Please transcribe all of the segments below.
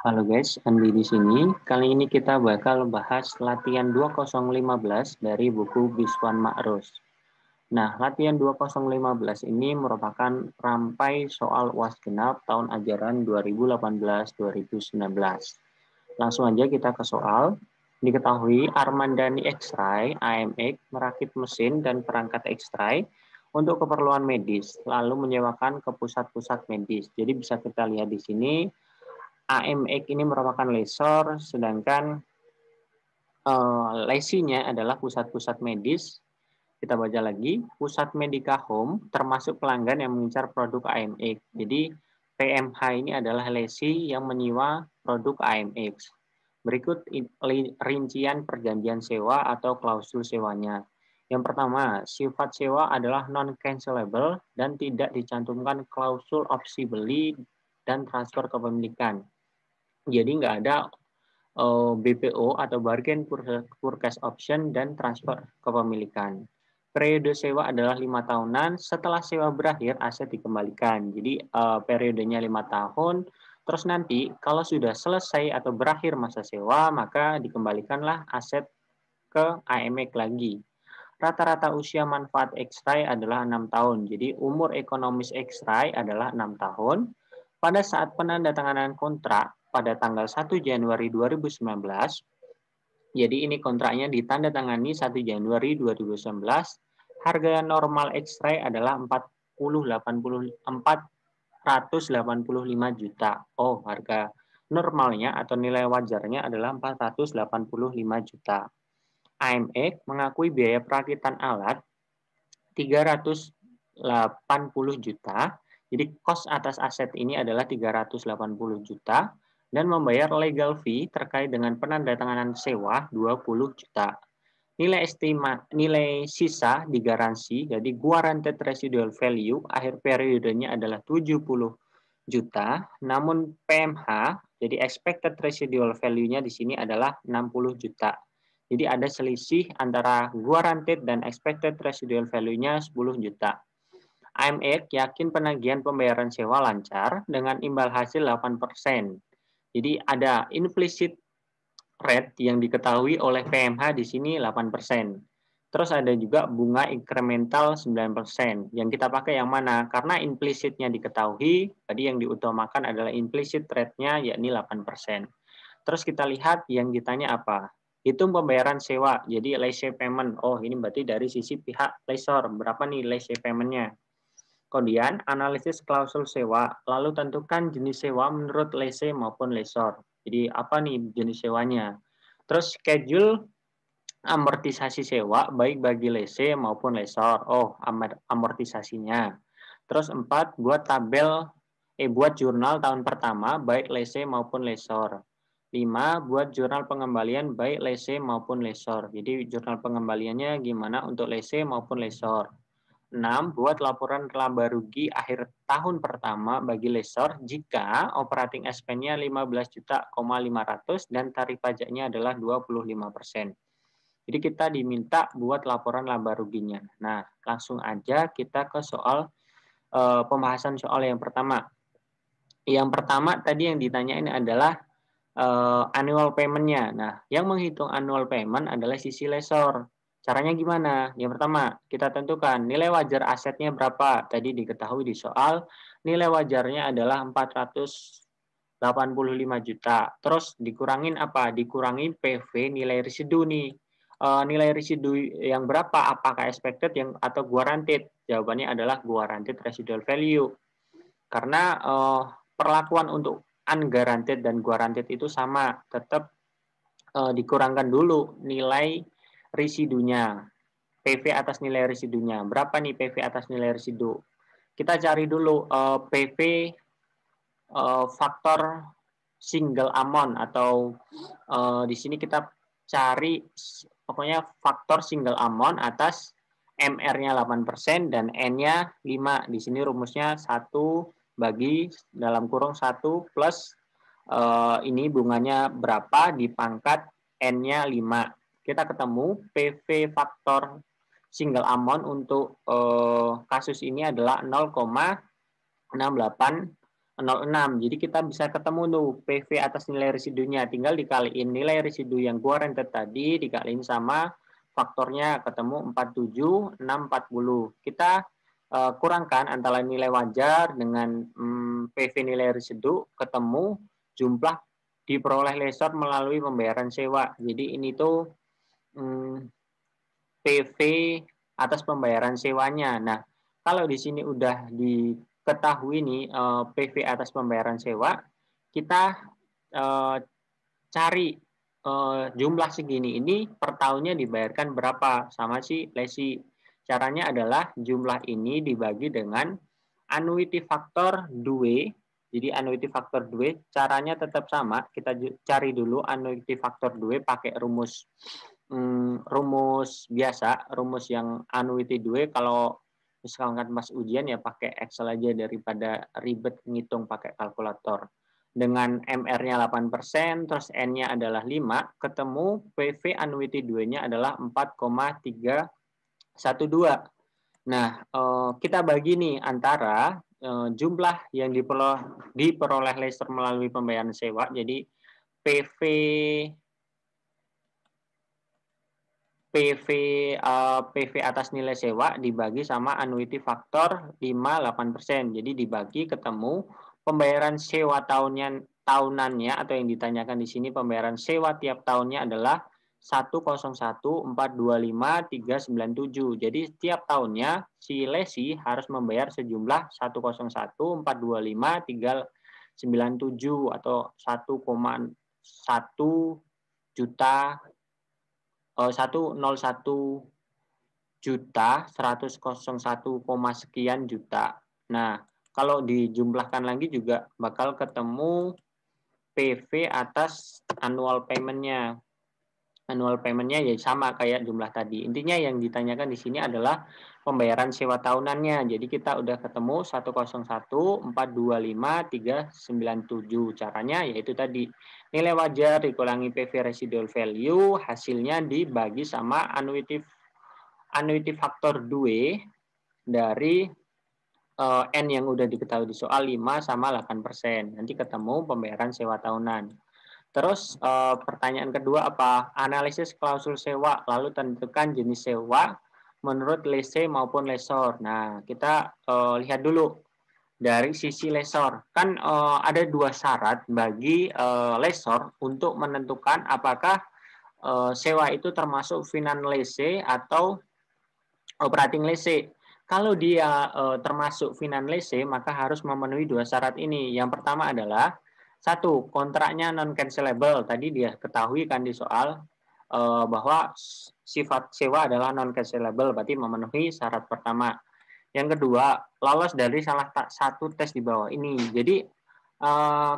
Halo guys, Andi di sini. Kali ini kita bakal bahas latihan 2015 dari buku Biswan Ma'rus. Nah, latihan 2015 ini merupakan rampai soal UAS genap tahun ajaran 2018-2019. Langsung aja kita ke soal. Diketahui Armandani X-Ray, AMX, merakit mesin dan perangkat X-Ray untuk keperluan medis, lalu menyewakan ke pusat-pusat medis. Jadi bisa kita lihat di sini, AMX ini merupakan lesor, sedangkan lesinya adalah pusat-pusat medis. Kita baca lagi, pusat Medika Home termasuk pelanggan yang mengincar produk AMX. Jadi PMH ini adalah lesi yang menyewa produk AMX. Berikut rincian perjanjian sewa atau klausul sewanya. Yang pertama, sifat sewa adalah non-cancelable dan tidak dicantumkan klausul opsi beli dan transfer kepemilikan. Jadi nggak ada BPO atau bargain purchase option dan transfer kepemilikan. Periode sewa adalah 5 tahunan. Setelah sewa berakhir, aset dikembalikan. Jadi periodenya 5 tahun. Terus nanti kalau sudah selesai atau berakhir masa sewa, maka dikembalikanlah aset ke AMX lagi. Rata-rata usia manfaat X-Ray adalah 6 tahun. Jadi umur ekonomis X-Ray adalah 6 tahun. Pada saat penandatanganan kontrak pada tanggal 1 Januari 2019, jadi ini kontraknya ditandatangani 1 Januari 2019, harga normal X-Ray adalah 485 juta. Oh, harga normalnya atau nilai wajarnya adalah 485 juta. AMX mengakui biaya perakitan alat 380 juta. Jadi cost atas aset ini adalah 380 juta dan membayar legal fee terkait dengan penandatanganan sewa 20 juta. Nilai sisa digaransi, jadi guaranteed residual value akhir periodenya adalah 70 juta, namun PMH, jadi expected residual value-nya di sini adalah 60 juta. Jadi ada selisih antara guaranteed dan expected residual value-nya 10 juta. AMX yakin penagihan pembayaran sewa lancar dengan imbal hasil 8%. Jadi ada implicit rate yang diketahui oleh PMH di sini 8%. Terus ada juga bunga incremental 9%. Yang kita pakai yang mana? Karena implicitnya diketahui, tadi yang diutamakan adalah implicit rate-nya yakni 8%. Terus kita lihat yang ditanya apa? Hitung pembayaran sewa, jadi lessee payment. Oh, ini berarti dari sisi pihak lessor. Berapa nih lessee payment-nya? Kemudian, analisis klausul sewa, lalu tentukan jenis sewa menurut lessee maupun lessor. Jadi, apa nih jenis sewanya? Terus, schedule amortisasi sewa, baik bagi lessee maupun lessor. Oh, amortisasinya. Terus, 4, buat jurnal tahun pertama, baik lessee maupun lessor. 5, buat jurnal pengembalian baik lessee maupun lessor. Jadi, jurnal pengembaliannya gimana untuk lessee maupun lessor. 6. Buat laporan laba rugi akhir tahun pertama bagi lessor jika operating expense-nya 15.500.000 dan tarif pajaknya adalah 25%. Jadi kita diminta buat laporan laba ruginya. Nah, langsung aja kita ke soal pembahasan soal yang pertama. Yang pertama tadi yang ditanyain adalah annual payment-nya. Nah, yang menghitung annual payment adalah sisi lessor. Caranya gimana? Yang pertama, kita tentukan nilai wajar asetnya berapa. Tadi diketahui di soal, nilai wajarnya adalah 485 juta. Terus dikurangin apa? Dikurangi PV nilai residu nih. Nilai residu yang berapa? Apakah expected yang atau guaranteed? Jawabannya adalah guaranteed residual value. Karena perlakuan untuk unguaranteed dan guaranteed itu sama, tetap dikurangkan dulu nilai residunya, PV atas nilai residunya. Berapa nih PV atas nilai residu? Kita cari dulu PV faktor single amount atau di sini kita cari pokoknya faktor single amount atas MR-nya 8% dan N-nya 5. Di sini rumusnya 1 bagi dalam kurung 1 plus ini bunganya berapa dipangkat N-nya 5. Kita ketemu PV faktor single amount untuk kasus ini adalah 0,68 0,6. Jadi kita bisa ketemu tuh PV atas nilai residunya. Tinggal dikaliin nilai residu yang gua rentet tadi dikaliin sama faktornya, ketemu 47, 6, 40. Kita kurangkan antara nilai wajar dengan PV nilai residu, ketemu jumlah diperoleh lessor melalui pembayaran sewa. Jadi ini tuh PV atas pembayaran sewanya. Nah, kalau di sini udah diketahui nih PV atas pembayaran sewa, kita cari jumlah segini ini per tahunnya dibayarkan berapa sama si lesi. Caranya adalah jumlah ini dibagi dengan annuity factor 2. Jadi annuity factor 2 caranya tetap sama. Kita cari dulu annuity factor 2 pakai rumus biasa, rumus yang annuity 2. Kalau misalkan pas ujian ya pakai Excel aja daripada ribet ngitung pakai kalkulator. Dengan MR-nya 8%, terus N-nya adalah 5, ketemu PV annuity 2-nya adalah 4,312. Nah, kita bagi nih antara jumlah yang diperoleh lessor melalui pembayaran sewa, jadi PV atas nilai sewa dibagi sama annuity faktor 5-8%. Jadi dibagi ketemu pembayaran sewa tahunannya atau yang ditanyakan di sini pembayaran sewa tiap tahunnya adalah 101.425.397. Jadi setiap tahunnya si lesi harus membayar sejumlah 101.425.397 atau 1,1 juta 101 sekian juta. Nah, kalau dijumlahkan lagi juga bakal ketemu PV atas annual payment-nya. Annual payment-nya ya sama kayak jumlah tadi. Intinya yang ditanyakan di sini adalah pembayaran sewa tahunannya. Jadi kita udah ketemu 101.425.397. Caranya yaitu tadi nilai wajar dikurangi PV residual value, hasilnya dibagi sama annuity factor 2 dari N yang udah diketahui di soal 5 sama 8%. Nanti ketemu pembayaran sewa tahunan. Terus pertanyaan kedua apa? Analisis klausul sewa, lalu tentukan jenis sewa menurut lessee maupun lessor. Nah, kita lihat dulu dari sisi lessor. Kan ada dua syarat bagi lessor untuk menentukan apakah sewa itu termasuk finance lessee atau operating lessee. Kalau dia termasuk finance lessee, maka harus memenuhi dua syarat ini. Yang pertama adalah satu, kontraknya non-cancelable. Tadi dia ketahui kan di soal bahwa sifat sewa adalah non-cancelable, berarti memenuhi syarat pertama. Yang kedua, lolos dari salah satu tes di bawah ini. Jadi,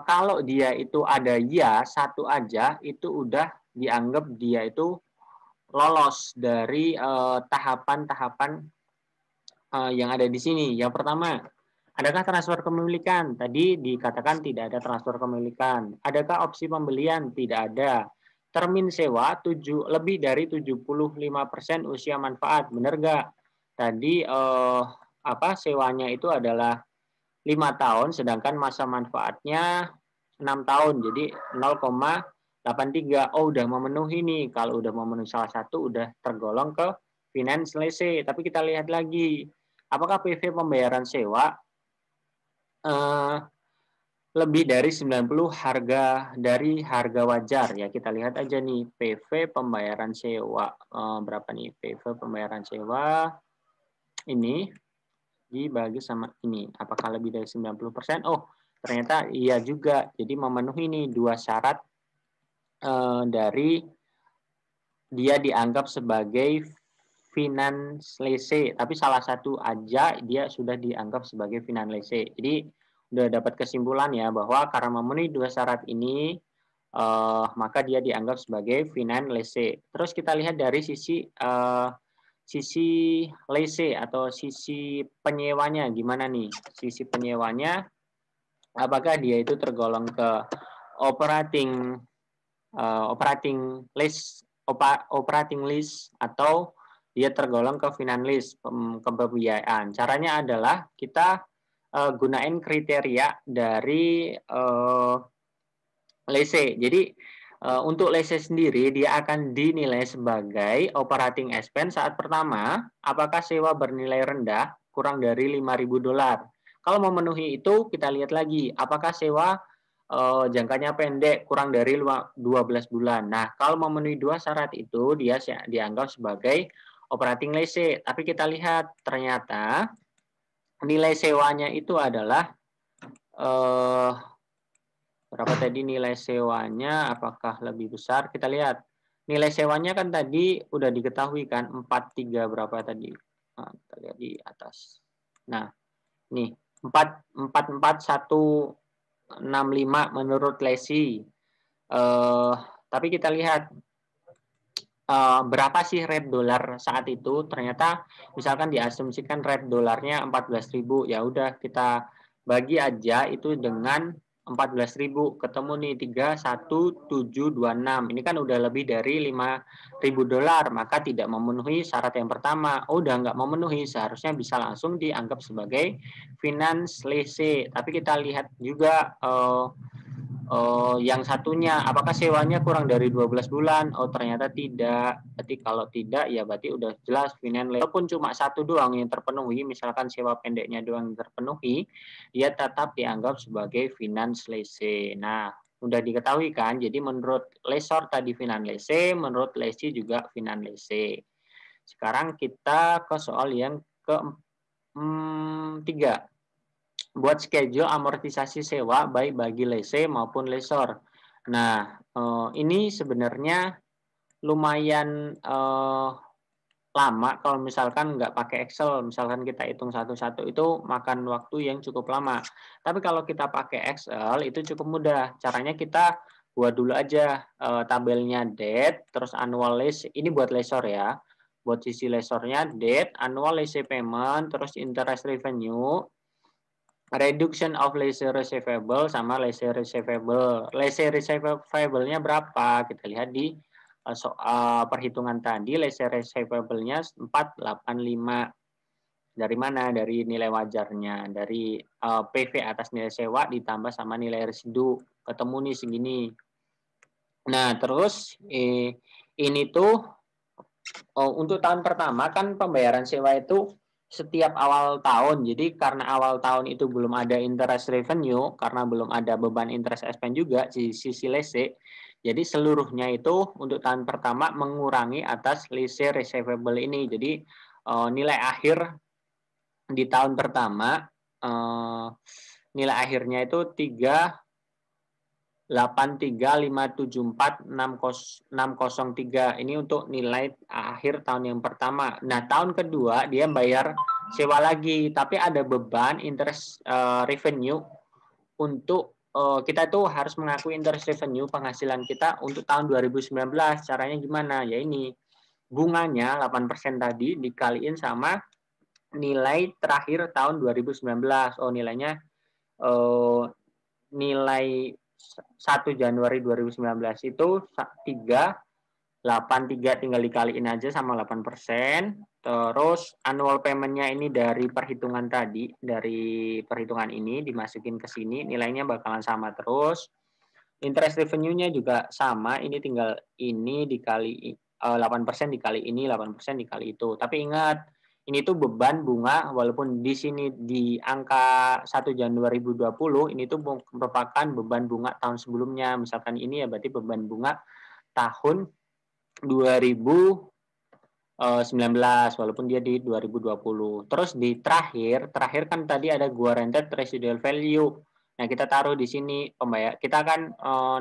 kalau dia itu ada ya, satu aja, itu udah dianggap dia itu lolos dari tahapan-tahapan yang ada di sini. Yang pertama, adakah transfer kepemilikan? Tadi dikatakan tidak ada transfer kepemilikan. Adakah opsi pembelian? Tidak ada. Termin sewa lebih dari 75% usia manfaat. Benar nggak? Tadi sewanya itu adalah 5 tahun, sedangkan masa manfaatnya 6 tahun. Jadi 0,83. Oh, udah memenuhi nih. Kalau udah memenuhi salah satu, udah tergolong ke finance lessee. Tapi kita lihat lagi, apakah PV pembayaran sewa lebih dari 90 harga dari harga wajar ya. Kita lihat aja nih PV pembayaran sewa berapa nih PV pembayaran sewa ini dibagi sama ini. Apakah lebih dari 90%? Oh, ternyata iya juga. Jadi memenuhi nih dua syarat dari dia dianggap sebagai finance lessee, tapi salah satu aja dia sudah dianggap sebagai finance lessee. Jadi udah dapat kesimpulan ya bahwa karena memenuhi dua syarat ini maka dia dianggap sebagai finance lessee. Terus kita lihat dari sisi lessee atau sisi penyewanya gimana nih? Sisi penyewanya apakah dia itu tergolong ke operating lease atau dia tergolong ke finance lease, kebiayaan. Caranya adalah kita gunain kriteria dari lese. Jadi untuk lese sendiri dia akan dinilai sebagai operating expense saat pertama, apakah sewa bernilai rendah kurang dari $5.000. Kalau memenuhi itu kita lihat lagi apakah sewa jangkanya pendek kurang dari 12 bulan. Nah, kalau memenuhi dua syarat itu dia dianggap sebagai operating lese. Tapi kita lihat ternyata nilai sewanya itu adalah berapa tadi nilai sewanya, apakah lebih besar? Kita lihat. Nilai sewanya kan tadi udah diketahui kan 43 berapa tadi? Nah, kita lihat di atas. Nah, nih 44165 menurut Lesi. Tapi kita lihat berapa sih rate dolar saat itu? Ternyata misalkan diasumsikan rate dolarnya 14.000, ya udah kita bagi aja itu dengan 14.000, ketemu nih 31726. Ini kan udah lebih dari $5.000, maka tidak memenuhi syarat yang pertama. Oh, udah nggak memenuhi, seharusnya bisa langsung dianggap sebagai finance lease. Tapi kita lihat juga yang satunya, apakah sewanya kurang dari 12 bulan? Oh, ternyata tidak. Berarti kalau tidak, ya berarti udah jelas finance lease. Walaupun cuma satu doang yang terpenuhi, misalkan sewa pendeknya doang yang terpenuhi, dia tetap dianggap sebagai finance lease. Nah, udah diketahui kan? Jadi menurut lessor tadi finance lease, menurut lessee juga finance lease. Sekarang kita ke soal yang ketiga. Buat schedule amortisasi sewa baik bagi lese maupun lessor. Nah, ini sebenarnya lumayan lama kalau misalkan nggak pakai Excel. Misalkan kita hitung satu-satu itu makan waktu yang cukup lama. Tapi kalau kita pakai Excel itu cukup mudah. Caranya kita buat dulu aja tabelnya date, terus annual lease. Ini buat lessor ya. Buat sisi lessornya date, annual lease payment, terus interest revenue, reduction of lease receivable sama lease receivable. Lease receivable-nya berapa? Kita lihat di soal perhitungan tadi, lease receivable-nya 485. Dari mana? Dari nilai wajarnya, dari PV atas nilai sewa ditambah sama nilai residu. Ketemu nih segini. Nah, terus ini tuh untuk tahun pertama kan pembayaran sewa itu setiap awal tahun. Jadi karena awal tahun itu belum ada interest revenue, karena belum ada beban interest expense juga di sisi lese. Jadi seluruhnya itu untuk tahun pertama mengurangi atas lease receivable ini. Jadi nilai akhir di tahun pertama nilai akhirnya itu 383574603. Ini untuk nilai akhir tahun yang pertama. Nah, tahun kedua dia bayar sewa lagi, tapi ada beban interest revenue untuk kita itu harus mengakui interest revenue penghasilan kita untuk tahun 2019. Caranya gimana? Ya ini bunganya 8% tadi dikaliin sama nilai terakhir tahun 2019. Oh, nilainya nilai 1 Januari 2019 itu 383, tinggal dikaliin aja sama 8%. Terus annual payment-nya ini dari perhitungan tadi, dari perhitungan ini dimasukin ke sini, nilainya bakalan sama terus. Interest revenue-nya juga sama, ini tinggal ini dikali 8% dikali ini, 8% dikali itu. Tapi ingat, ini tuh beban bunga, walaupun di sini di angka 1 Januari 2020, ini tuh merupakan beban bunga tahun sebelumnya. Misalkan ini ya berarti beban bunga tahun 2019, walaupun dia di 2020. Terus di terakhir kan tadi ada guaranteed residual value. Nah, kita taruh di sini pembayar. Kita kan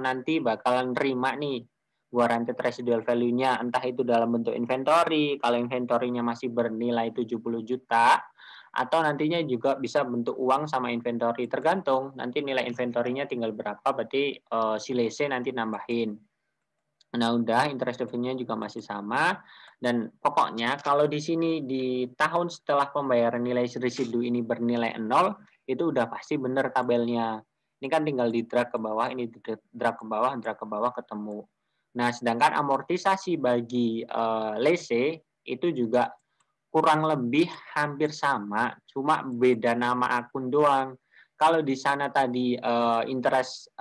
nanti bakalan terima nih guaranteed residual value-nya, entah itu dalam bentuk inventory, kalau inventory-nya masih bernilai 70 juta, atau nantinya juga bisa bentuk uang sama inventory, tergantung nanti nilai inventory-nya tinggal berapa, berarti si lese nanti nambahin. Nah, udah interest revenue-nya juga masih sama, dan pokoknya kalau di sini di tahun setelah pembayaran nilai residu ini bernilai 0, itu udah pasti benar tabelnya. Ini kan tinggal di drag ke bawah, ini drag ke bawah ketemu. Nah, sedangkan amortisasi bagi lese itu juga kurang lebih hampir sama, cuma beda nama akun doang. Kalau di sana tadi interest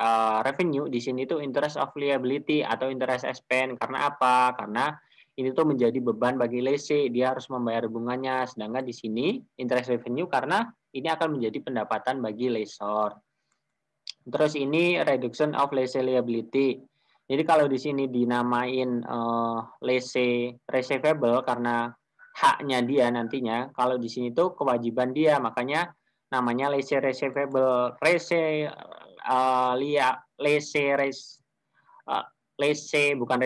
revenue, di sini tuh interest of liability atau interest expense. Karena apa? Karena ini tuh menjadi beban bagi lese, dia harus membayar bunganya. Sedangkan di sini interest revenue karena ini akan menjadi pendapatan bagi lessor. Terus ini reduction of lese liability. Jadi kalau di sini dinamain lese receivable karena haknya dia nantinya, kalau di sini tuh kewajiban dia, makanya namanya lese receivable. Lese bukan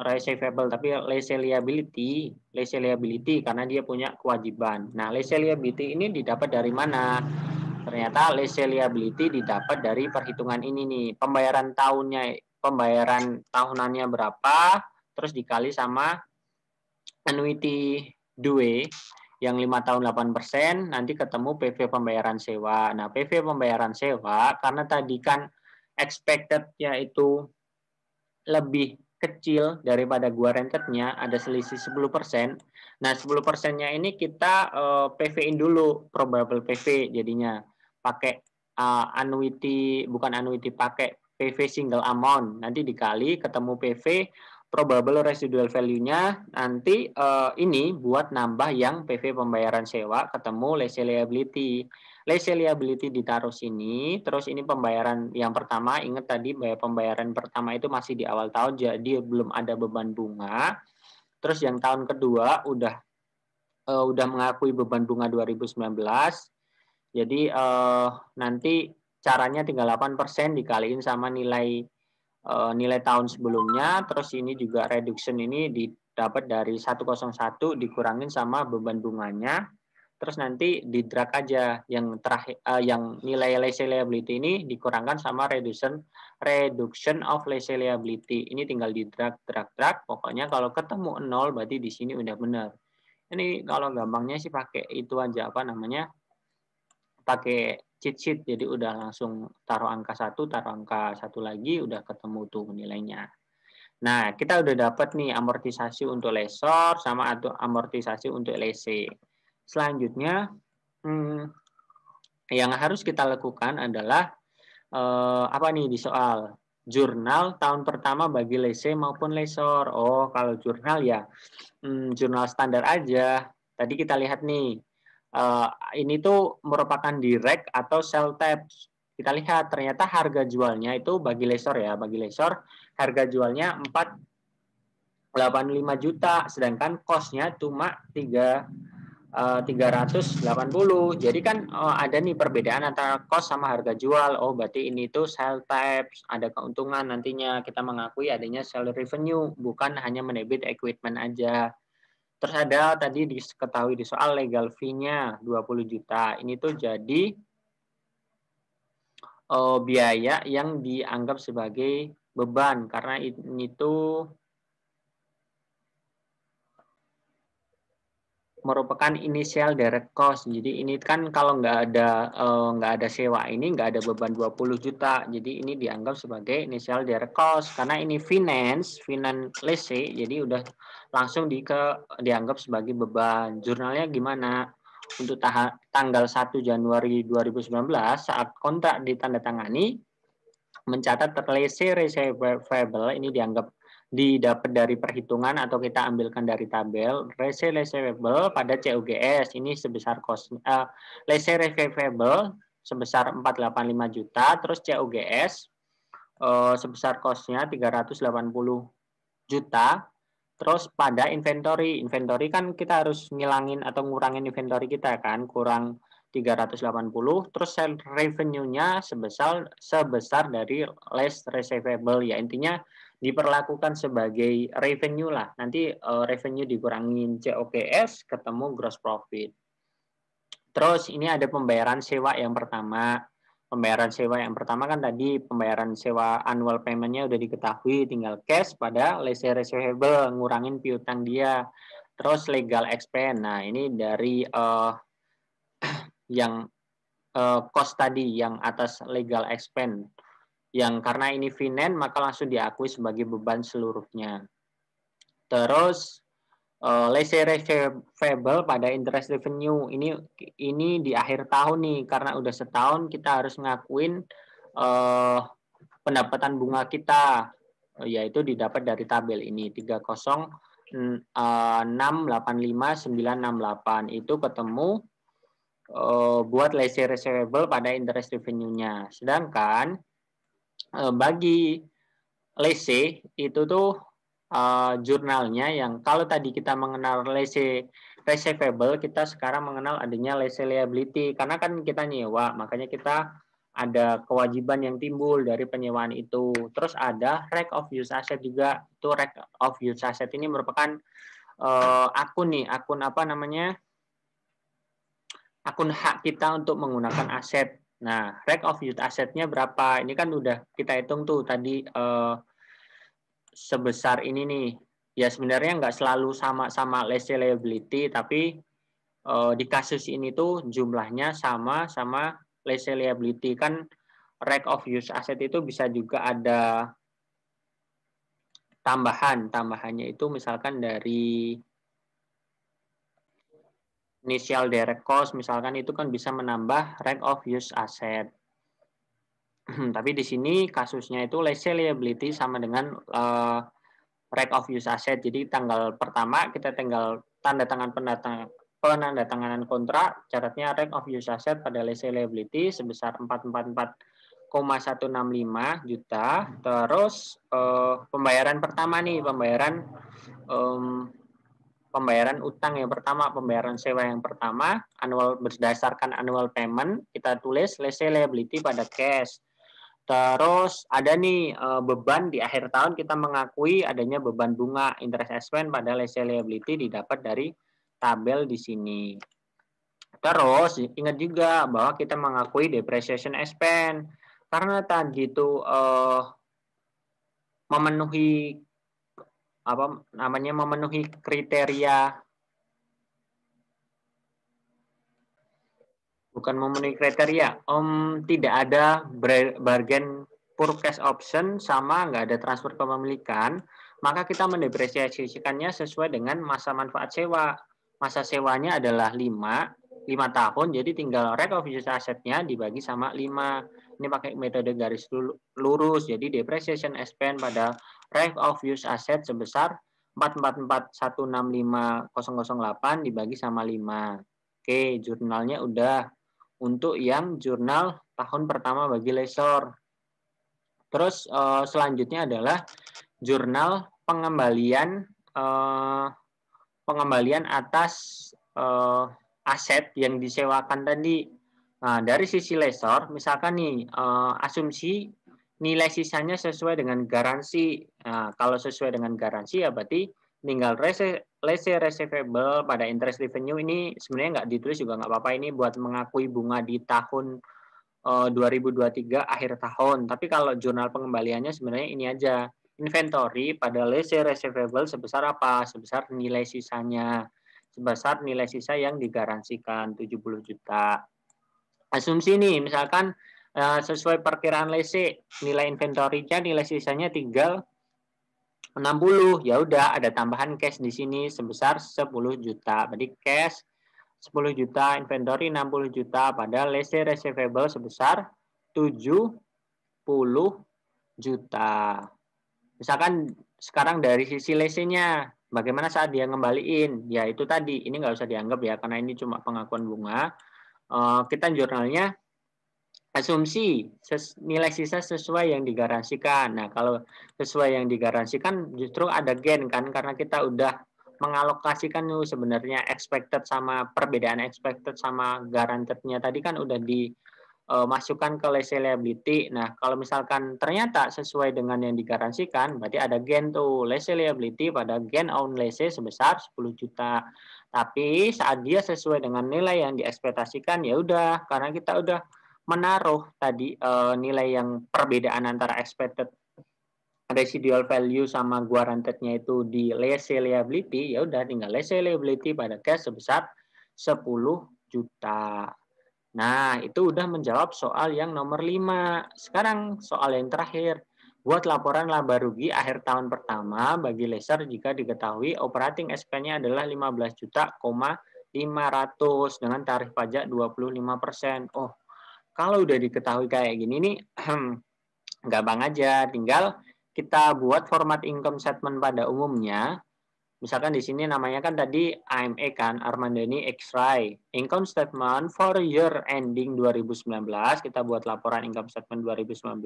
receivable tapi lese liability karena dia punya kewajiban. Nah, lese liability ini didapat dari mana? Ternyata lese liability didapat dari perhitungan ini nih. Pembayaran tahunannya berapa, terus dikali sama annuity due yang 5 tahun 8%, nanti ketemu PV pembayaran sewa. Nah, PV pembayaran sewa karena tadi kan expected-nya itu lebih kecil daripada gua rented-nya, ada selisih 10%. Nah, 10%-nya ini kita PV-in dulu, probable PV jadinya. Pakai bukan annuity, pakai PV single amount. Nanti dikali ketemu PV probable residual value-nya, nanti ini buat nambah yang PV pembayaran sewa ketemu lese liability. Lese liability ditaruh sini, terus ini pembayaran yang pertama, ingat tadi pembayaran pertama itu masih di awal tahun, jadi belum ada beban bunga. Terus yang tahun kedua udah mengakui beban bunga 2019, jadi nanti caranya tinggal 8% dikaliin sama nilai tahun sebelumnya, terus ini juga reduction ini didapat dari 101 dikurangin sama beban bunganya. Terus nanti di drag aja yang terakhir yang nilai lese liability ini dikurangkan sama reduction of lese liability. Ini tinggal di drag. Pokoknya kalau ketemu 0 berarti di sini udah benar. Ini kalau gampangnya sih pakai itu aja pakai cheat sheet, jadi udah langsung taruh angka 1, taruh angka 1 lagi udah ketemu tuh nilainya. Nah, kita udah dapat nih amortisasi untuk lessor sama atau amortisasi untuk lese. Selanjutnya yang harus kita lakukan adalah apa nih di soal jurnal tahun pertama bagi lese maupun lessor. Oh, kalau jurnal ya jurnal standar aja. Tadi kita lihat nih, ini tuh merupakan direct atau sell tabs. Kita lihat ternyata harga jualnya itu bagi lessor ya, bagi lessor harga jualnya 485 juta, sedangkan cost-nya cuma 380. Jadi kan ada nih perbedaan antara cost sama harga jual. Oh, berarti ini tuh sell types, ada keuntungan nantinya. Kita mengakui adanya sell revenue, bukan hanya menebit equipment aja. Terus ada tadi diketahui di soal legal fee-nya 20 juta. Ini tuh jadi biaya yang dianggap sebagai beban karena ini tuh merupakan initial direct cost. Jadi ini kan kalau nggak ada sewa ini nggak ada beban 20 juta. Jadi ini dianggap sebagai initial direct cost karena ini finance lese, jadi udah langsung dianggap sebagai beban. Jurnalnya gimana? Untuk tanggal 1 Januari 2019 saat kontrak ditandatangani mencatat lese receivable ini didapat dari perhitungan atau kita ambilkan dari tabel lese receivable pada COGS ini sebesar lese receivable sebesar 485 juta, terus COGS sebesar cost-nya 380 juta. Terus pada inventory kan kita harus ngilangin atau ngurangin inventory kita kan, kurang 380, terus sell revenue-nya sebesar dari less receivable, ya intinya diperlakukan sebagai revenue lah. Nanti revenue dikurangin COGS ketemu gross profit. Terus ini ada pembayaran sewa yang pertama. Pembayaran sewa yang pertama kan tadi pembayaran sewa annual payment-nya udah diketahui, tinggal cash pada lese receivable, ngurangin piutang dia. Terus legal expense. Nah, ini dari yang cost tadi yang atas legal expense. Yang karena ini finance maka langsung diakui sebagai beban seluruhnya. Terus Lese receivable pada interest revenue ini di akhir tahun nih, karena udah setahun kita harus ngakuin pendapatan bunga kita, yaitu didapat dari tabel ini 30685,968 itu ketemu buat lese receivable pada interest revenue-nya. Sedangkan bagi lese itu tuh jurnalnya yang kalau tadi kita mengenal lese receivable, kita sekarang mengenal adanya lese liability karena kan kita nyewa, makanya kita ada kewajiban yang timbul dari penyewaan itu. Terus ada right of use asset juga. Itu right of use asset ini merupakan akun apa namanya? Akun hak kita untuk menggunakan aset. Nah, right of use assetnya berapa? Ini kan udah kita hitung tuh tadi sebesar ini nih. Ya sebenarnya nggak selalu sama lese liability, tapi di kasus ini tuh jumlahnya sama lese liability. Kan right of use asset itu bisa juga ada tambahannya itu misalkan dari initial direct cost, misalkan itu kan bisa menambah right of use asset. Tapi di sini kasusnya itu lese liability sama dengan right of use asset. Jadi tanggal pertama kita tinggal tanda tangan penandatanganan kontrak, syaratnya right of use asset pada lese liability sebesar 444,165 juta. Terus pembayaran pertama nih, pembayaran utang yang pertama, pembayaran sewa yang pertama, berdasarkan annual payment, kita tulis lese liability pada cash. Terus ada nih beban di akhir tahun kita mengakui adanya beban bunga interest expense pada lese liability didapat dari tabel di sini. Terus ingat juga bahwa kita mengakui depreciation expense karena tadi itu memenuhi memenuhi kriteria, bukan memenuhi kriteria, tidak ada bargain purchase option sama nggak ada transfer kepemilikan, maka kita mendepresiasikannya sesuai dengan masa manfaat sewa. Masa sewanya adalah 5 tahun, jadi tinggal right of use asset-nya dibagi sama 5. Ini pakai metode garis lurus, jadi depreciation expense pada right of use asset sebesar 444,165,008 dibagi sama 5. Oke, jurnalnya udah untuk yang jurnal tahun pertama bagi lesor. Terus selanjutnya adalah jurnal pengembalian atas aset yang disewakan tadi. Nah, dari sisi lesor, misalkan nih asumsi nilai sisanya sesuai dengan garansi. Nah, kalau sesuai dengan garansi ya berarti tinggal lese receivable pada interest revenue ini sebenarnya nggak ditulis juga nggak apa-apa, ini buat mengakui bunga di tahun 2023 akhir tahun. Tapi kalau jurnal pengembaliannya sebenarnya ini aja. Inventory pada lese receivable sebesar apa? Sebesar nilai sisanya. Sebesar nilai sisa yang digaransikan 70 juta. Asumsi nih, misalkan sesuai perkiraan lese, nilai inventory-nya nilai sisanya tinggal 60. Ya udah ada tambahan cash di sini sebesar 10 juta. Berarti cash 10 juta, inventory 60 juta, pada lese receivable sebesar 70 juta. Misalkan sekarang dari sisi lese-nya, bagaimana saat dia ngembaliin? Ya itu tadi, ini nggak usah dianggap ya, karena ini cuma pengakuan bunga. Kita jurnalnya asumsi nilai sisa sesuai yang digaransikan. Nah, kalau sesuai yang digaransikan justru ada gain kan, karena kita udah mengalokasikan sebenarnya expected sama perbedaan expected sama guaranteed-nya tadi kan udah dimasukkan ke lese liability. Nah, kalau misalkan ternyata sesuai dengan yang digaransikan, berarti ada gain tuh lese liability pada gain on lese sebesar 10 juta. Tapi saat dia sesuai dengan nilai yang diekspektasikan, ya udah, karena kita udah menaruh tadi nilai yang perbedaan antara expected residual value sama guaranteed-nya itu di lese liability, ya udah tinggal lese liability pada cash sebesar 10 juta. Nah, itu udah menjawab soal yang nomor 5. Sekarang soal yang terakhir. Buat laporan laba rugi akhir tahun pertama bagi Laser jika diketahui operating expense-nya adalah 15 juta, 500 dengan tarif pajak 25%. Oh, kalau udah diketahui kayak gini nih, gampang aja. Tinggal kita buat format income statement pada umumnya. Misalkan di sini namanya kan tadi AME kan, Armandani X-Ray. Income statement for year ending 2019, kita buat laporan income statement 2019.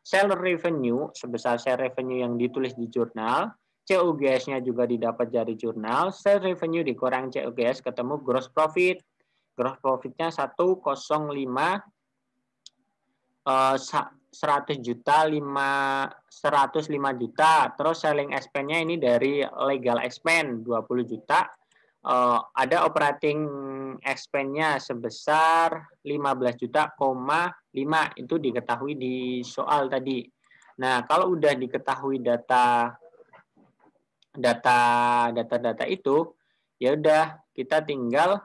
Sales revenue, sebesar sales revenue yang ditulis di jurnal. COGS-nya juga didapat dari jurnal. Sales revenue dikurang COGS, ketemu gross profit. Gross profit-nya 105 100 juta 105 juta. Terus selling expense-nya ini dari legal expense 20 juta. Ada operating expense-nya sebesar 15 juta, 5 itu diketahui di soal tadi. Nah, kalau udah diketahui data itu, ya udah kita tinggal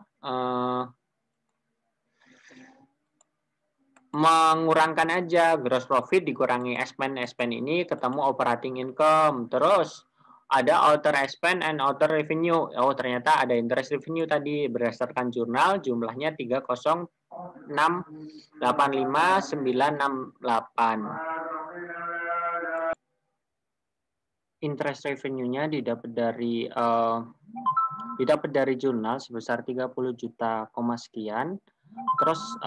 mengurangkan aja gross profit dikurangi expense ini ketemu operating income. Terus ada outer expense and outer revenue. Oh, ternyata ada interest revenue tadi berdasarkan jurnal jumlahnya 306.85968. Interest revenue-nya didapat dari jurnal sebesar 30 juta, sekian. Terus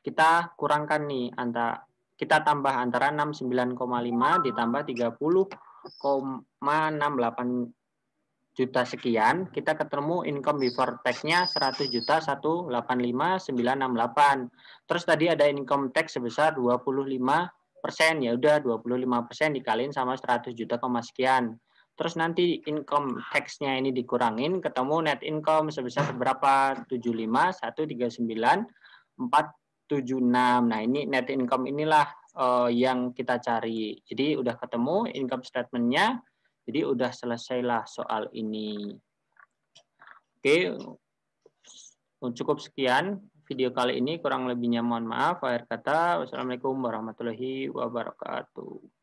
kita kurangkan nih kita tambah antara 69,5 ditambah 30,68 juta sekian, kita ketemu income before tax-nya 100 juta 185.968. Terus tadi ada income tax sebesar 25%, ya udah 25% dikaliin sama 100 juta, sekian. Terus nanti income tax-nya ini dikurangin, ketemu net income sebesar berapa? 75.139.476. Nah, ini net income inilah yang kita cari. Jadi udah ketemu income statement-nya, jadi udah selesailah soal ini. Oke, cukup sekian video kali ini. Kurang lebihnya mohon maaf. Akhir kata, wassalamualaikum warahmatullahi wabarakatuh.